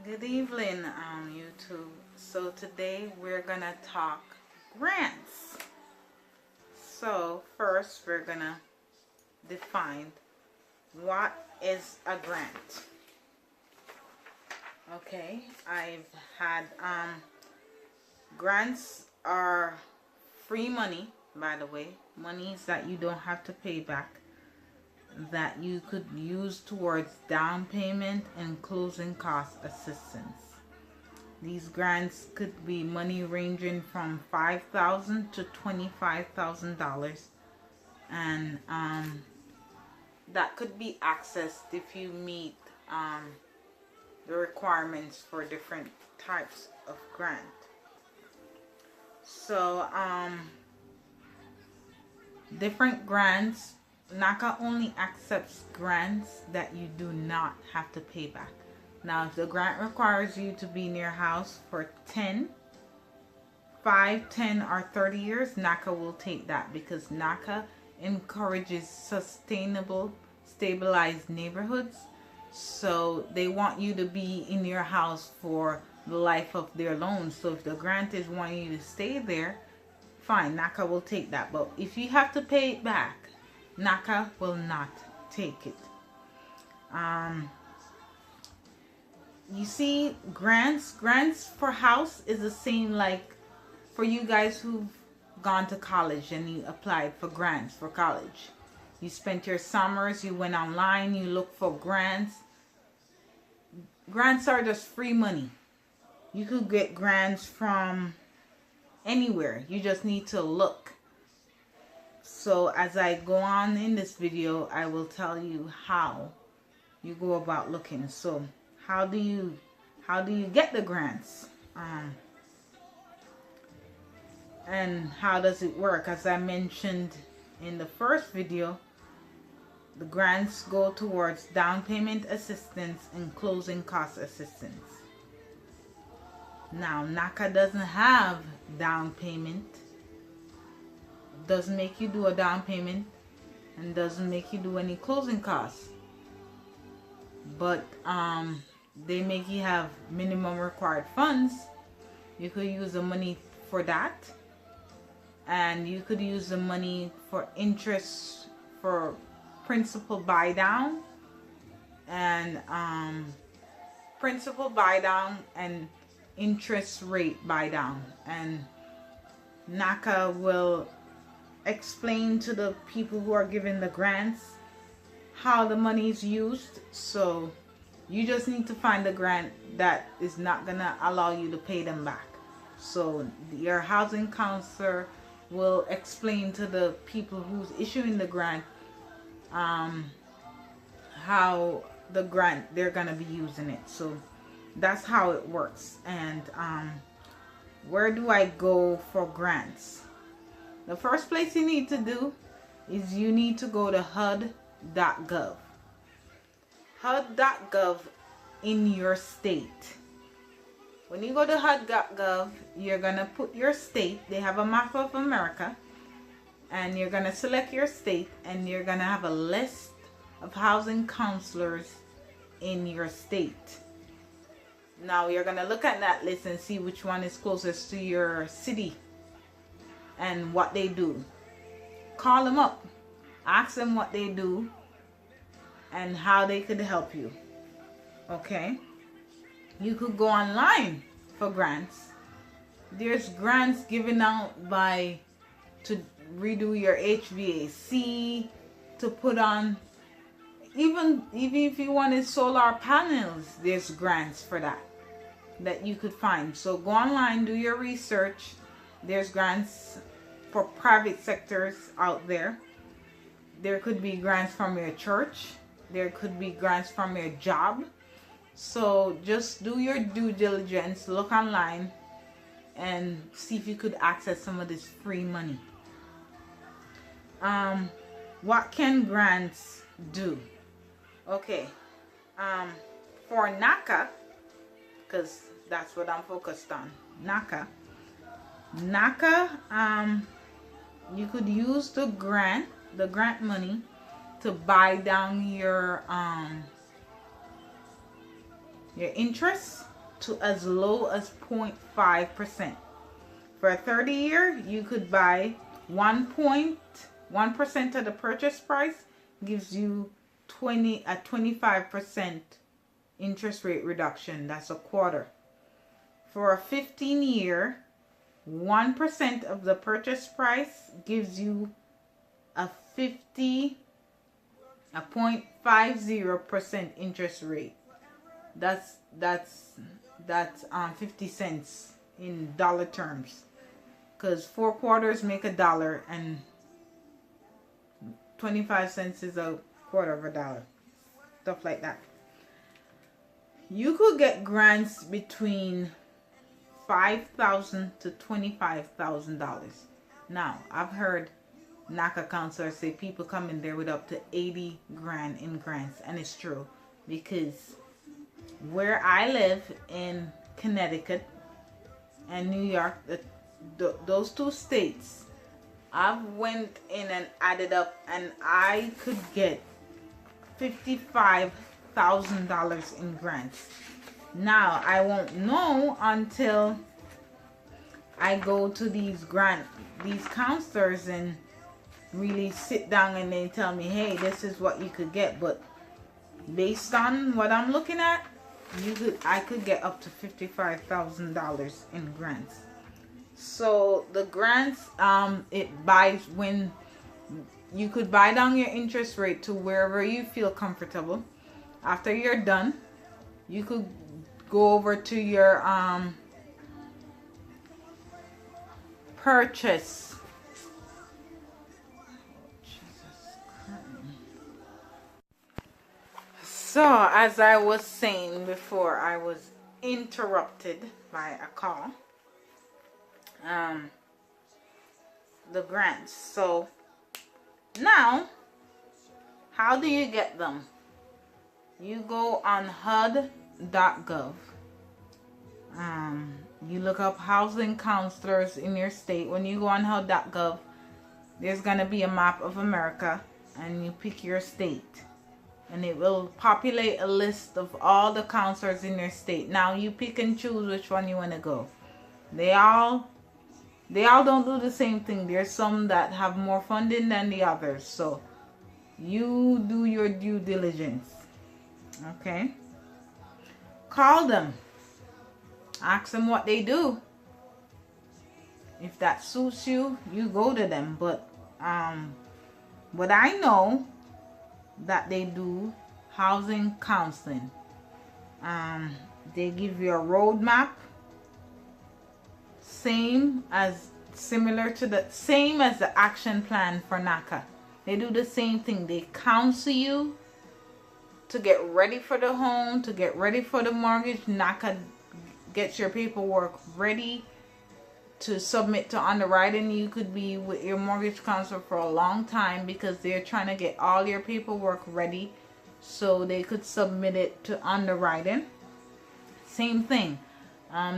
Good evening, YouTube. So today we're gonna talk grants. So first we're gonna define what is a grant. Okay, I've had grants are free money, by the way, monies that you don't have to pay back, that you could use towards down payment and closing cost assistance. These grants could be money ranging from $5,000 to $25,000, and that could be accessed if you meet the requirements for different types of grant. So different grants. NACA only accepts grants that you do not have to pay back. Now, if the grant requires you to be in your house for 5, 10, or 30 years, NACA will take that, because NACA encourages sustainable, stabilized neighborhoods. So they want you to be in your house for the life of their loan. So if the grant is wanting you to stay there, fine, NACA will take that. But if you have to pay it back, NACA will not take it. You see, grants for house is the same like for you guys who've gone to college and you applied for grants for college. You spent your summers, you went online, you looked for grants. Grants are just free money. You could get grants from anywhere. You just need to look. So as I go on in this video, I will tell you how you go about looking. So how do you get the grants? And how does it work? As I mentioned in the first video, the grants go towards down payment assistance and closing cost assistance. Now, NACA doesn't have down payment, doesn't make you do a down payment, and doesn't make you do any closing costs. But they make you have minimum required funds. You could use the money for that, and you could use the money for interest, for principal buy down, and principal buy down and interest rate buy down. And NACA will explain to the people who are given the grants how the money is used. So you just need to find a grant that is not gonna allow you to pay them back. So your housing counselor will explain to the people who's issuing the grant how the grant they're gonna be using it. So that's how it works. And where do I go for grants? The first place you need to do is you need to go to HUD.gov. HUD.gov in your state. When you go to HUD.gov, you're going to put your state. They have a map of America. And you're going to select your state. And you're going to have a list of housing counselors in your state. Now you're going to look at that list and see which one is closest to your city and what they do. Call them up, ask them what they do and how they could help you. Okay, you could go online for grants. There's grants given out to redo your HVAC, to put on, even if you wanted solar panels, there's grants for that you could find. So go online, do your research. There's grants for private sectors out there. There could be grants from your church. There could be grants from your job. So just do your due diligence, look online, and see if you could access some of this free money. What can grants do? Okay, for NACA, because that's what I'm focused on, NACA, you could use the grant money to buy down your interest to as low as 0.5%. For a 30-year, you could buy 1.1% of the purchase price, gives you a 25% interest rate reduction. That's a quarter. For a 15-year, 1% of the purchase price gives you a 0.50% interest rate. That's 50 cents in dollar terms, because 4 quarters make $1 and 25 cents is a quarter of $1, stuff like that. You could get grants between $5,000 to $25,000. Now, I've heard NACA counselors say people come in there with up to 80 grand in grants, and it's true, because where I live in Connecticut and New York, those 2 states, I've went in and added up, and I could get $55,000 in grants. Now, I won't know until I go to these counselors and really sit down and they tell me, hey, this is what you could get. But based on what I'm looking at, I could get up to $55,000 in grants. So the grants, it buys when you could buy down your interest rate to wherever you feel comfortable. After you're done, you could go over to your purchase. So, as I was saying before, I was interrupted by a call. The grants. So, now, how do you get them? You go on HUD.gov. You look up housing counselors in your state. When you go on HUD.gov, there's going to be a map of America, and you pick your state. And it will populate a list of all the counselors in your state. Now you pick and choose which one you want to go. They all don't do the same thing. There's some that have more funding than the others. So you do your due diligence. Okay? Call them. Ask them what they do. If that suits you, you go to them. But I know that they do housing counseling. They give you a roadmap, same as the action plan for NACA. They do the same thing. They counsel you to get ready for the home, to get ready for the mortgage. NACA gets your paperwork ready to submit to underwriting. You could be with your mortgage counselor for a long time because they're trying to get all your paperwork ready so they could submit it to underwriting. Same thing.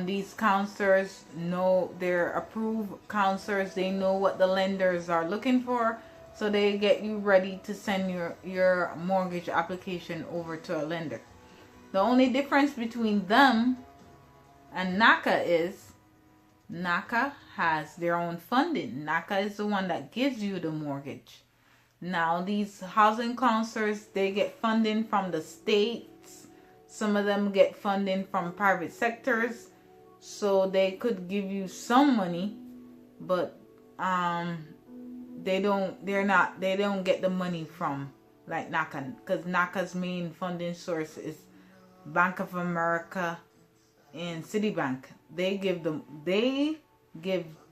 These counselors know, they're approved counselors. They know what the lenders are looking for, so they get you ready to send your mortgage application over to a lender. The only difference between them and NACA is NACA has their own funding. NACA is the one that gives you the mortgage. Now, these housing counselors, they get funding from the states. Some of them get funding from private sectors. So they could give you some money, but they don't get the money from like NACA, because NACA's main funding source is Bank of America and Citibank. They give the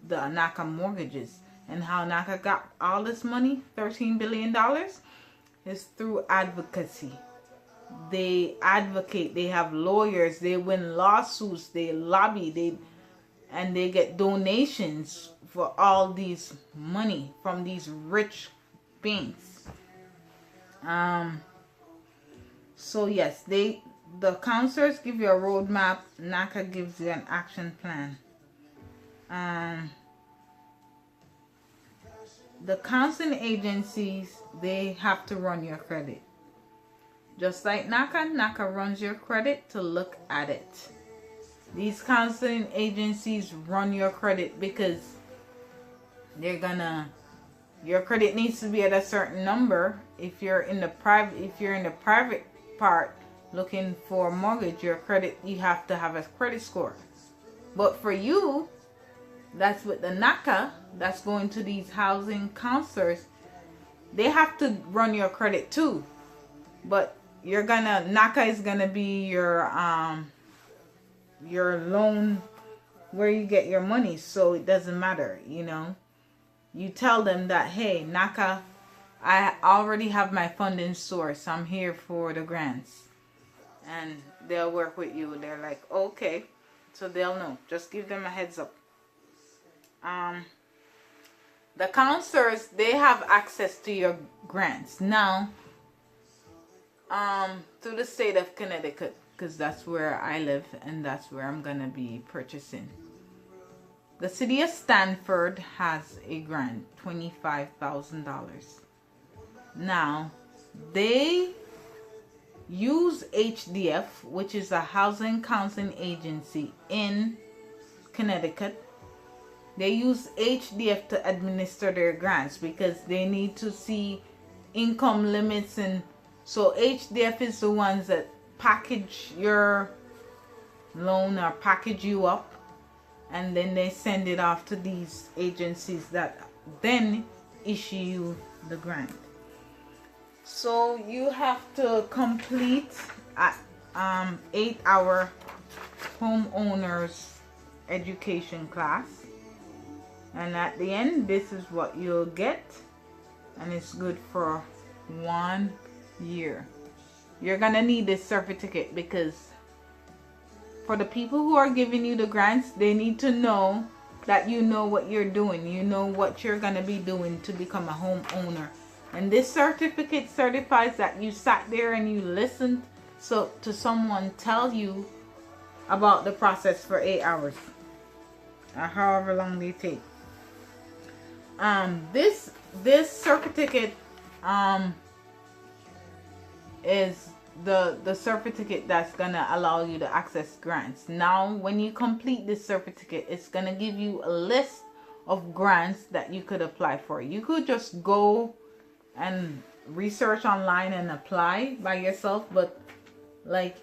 NACA mortgages. And how NACA got all this money, $13 billion, is through advocacy. They advocate, they have lawyers, they win lawsuits, they lobby, and they get donations for all these money from these rich banks. So yes, the counselors give you a roadmap. NACA gives you an action plan. The counseling agencies, they have to run your credit. Just like NACA runs your credit to look at it. These counseling agencies run your credit because they're gonna, your credit needs to be at a certain number. If you're in the private part looking for a mortgage, your credit, you have to have a credit score. But for you, that's with the NACA, that's going to these housing counselors, they have to run your credit too. But NACA is gonna be your loan where you get your money, so it doesn't matter, you know. You tell them that, hey, NACA, I already have my funding source, I'm here for the grants, and they'll work with you. They're like, okay, so they'll know. Just give them a heads up. The counselors, they have access to your grants now, through the state of Connecticut, because that's where I live and that's where I'm gonna be purchasing. The city of Stanford has a grant, $25,000. Now, they use HDF, which is a housing counseling agency in Connecticut. They use HDF to administer their grants because they need to see income limits, and so HDF is the ones that package your loan or package you up, and then they send it off to these agencies that then issue you the grant. So you have to complete a 8-hour homeowners education class, and at the end this is what you'll get, and it's good for 1 year. You're gonna need this certificate because for the people who are giving you the grants, they need to know that you know what you're doing. You know what you're gonna be doing to become a homeowner. And this certificate certifies that you sat there and you listened to someone tell you about the process for 8 hours, or however long they take. This certificate is the certificate that's gonna allow you to access grants. Now, when you complete this certificate, it's gonna give you a list of grants that you could apply for. You could just go and research online and apply by yourself, but like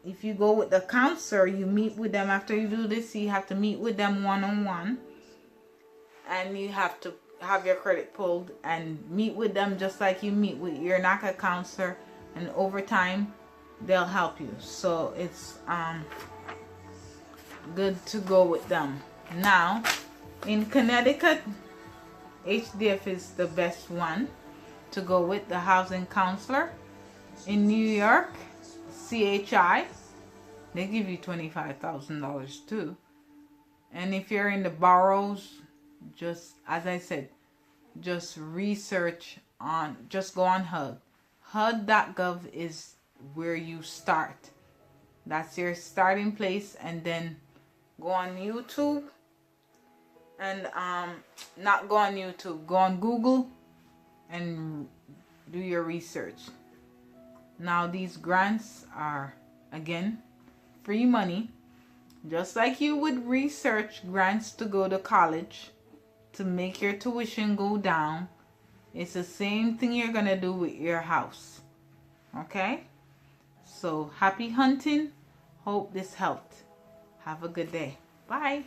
if you go with the counselor, you meet with them after you do this. You have to meet with them one-on-one, and you have to have your credit pulled and meet with them just like you meet with your NACA counselor, and over time they'll help you. So it's good to go with them. Now in Connecticut, HDF is the best one to go with, the housing counselor. In New York, CHI, they give you $25,000 too. And if you're in the boroughs, just as I said, just research on, just go on HUD. HUD.gov is where you start. That's your starting place, and then go on YouTube, and not go on YouTube, go on Google and do your research. Now these grants are, again, free money. Just like you would research grants to go to college to make your tuition go down, it's the same thing you're gonna do with your house. Okay? So happy hunting. Hope this helped. Have a good day. Bye.